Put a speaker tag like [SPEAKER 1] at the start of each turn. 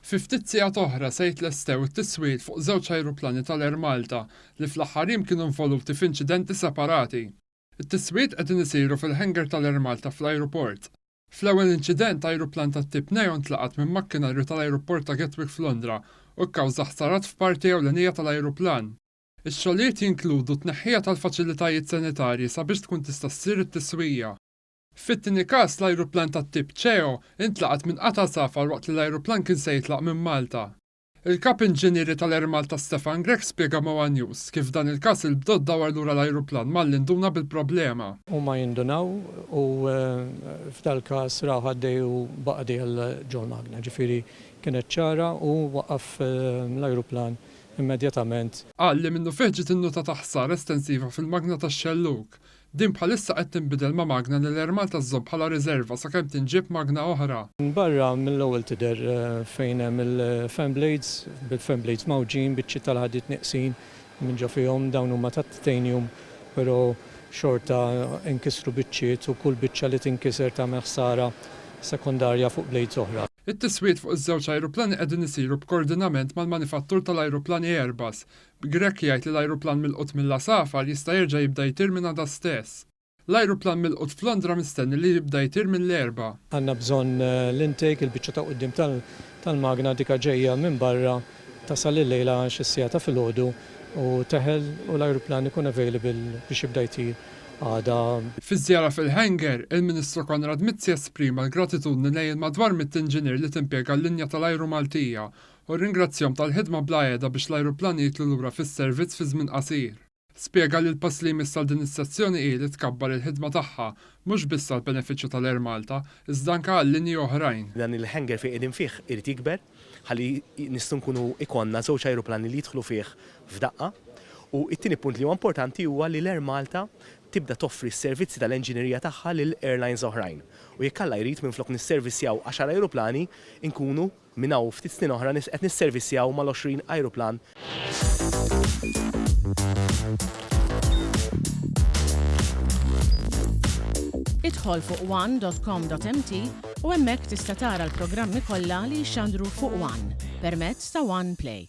[SPEAKER 1] Fi ftit sigħat oħra se jitlestew it-tiswiet fuq żewġ ajruplani tal-Air Malta li fl-aħħar kienu involuti f'inċidenti separati. It-tiswiet qegħdin isiru fil-hangar tal-Air Malta fl-ajruport. Fl-ewwel inċident ajruplan tat-tip Neon tlaqat minn makkinarju tal-ajruport ta' Gatwick f'Londra u kkawża ħsarat f'parti ewlenija tal-ajruplan. Ix-xogħlijiet jinkludu tneħħija tal-faċilitajiet sanitarji sabiex tkun tista' ssir it-tiswija. Fit-tieni każ l-ajruplan tat-tip Ceo intlaqat minn qata' safar waqt li l-ajruplan kien se jitlaq minn Malta. Il-kap inġinieri tal-Air Malta Stefan Grech spjega ma' One News kif dan il-każ il-bdod dawar lura l-ajruplan malli nduna bil-problema.
[SPEAKER 2] Huma jindunaw u f'dal-każ raħu għaddej u baqdi għal John Magna, ġifieri kienet ċara u waqaf l-ajruplan immedjatament.
[SPEAKER 1] Qal li minnu feħġet in-nota ta' ħsara estensiva fil-magna tax-xelluk. Din bħalissa qed tinbidel ma' magna li l-Air Malta żżomm bħala riserva sakemm tinġib magna oħra.
[SPEAKER 2] Barra mill-ewwel tidher fejn hemm il-fan blades, bil-fan blades mawġin biċċi tal-ħadit neqsin minn ġo fihom dawn huma ta' titanium, però xorta inkisru biċċiet u kull biċċa li tinkiser tagħmel ħsara sekondarja fuq blades oħra.
[SPEAKER 1] It-tiswiet fuq iż-żewġ ajruplani qegħdin isiru b'koordinament mal-manifattur tal-ajruplani Airbus. Grech jgħid li l-ajruplan milqut mill-safar jista' jerġa' jibda jtir minn għada stess. L-ajruplan milqut f'Londra mistenni li jibda jtir mill-erba'.
[SPEAKER 2] Għandna bżonn l-intake il-biċċa ta' quddiem tal-magna dika ġejja minn barra tasal il-lejla xi sija ta' filgħodu u teħel u l-ajruplan ikun available biex jibda jtir.
[SPEAKER 1] Fiż-żjara fil-hangar, il-Ministru Konrad Mizzi esprima l-gratitudni lejn madwar mit-inġinier li timpjega l-linja tal-ajru Maltija u ringrazzjahom tal-ħidma bla għeda biex l-ajruplani jitlu lura fis-servizz fi żmien qasir. Spjega li l-pass li jmiss din is-sezzjoni hi li tkabbar il-ħidma tagħha mhux biss għall-benefiċċju tal-Air Malta, iżda anke għal linji oħrajn.
[SPEAKER 3] Dan il-hangar fejn qegħdin fih irid jikber ħalli nistgħu nkunu ikonna żewġ ajruplani li jidħlu fih f'daqqa. U t-tieni punt li huwa importanti huwa li l-Air Malta tibda toffri s-servizzi tal-enġinerija tagħha lil airlines oħrajn. U jekk alla jrid minflok nisservissjaw 10 ajruplani inkunu minn hawn ftit snin oħra qed nisservissjaw mal-20 ajruplan.
[SPEAKER 4] Idħol fuq one.com.mt u hemmhekk tista' tara l-programmi kollha li jxandru fuq One permezz ta' One Play.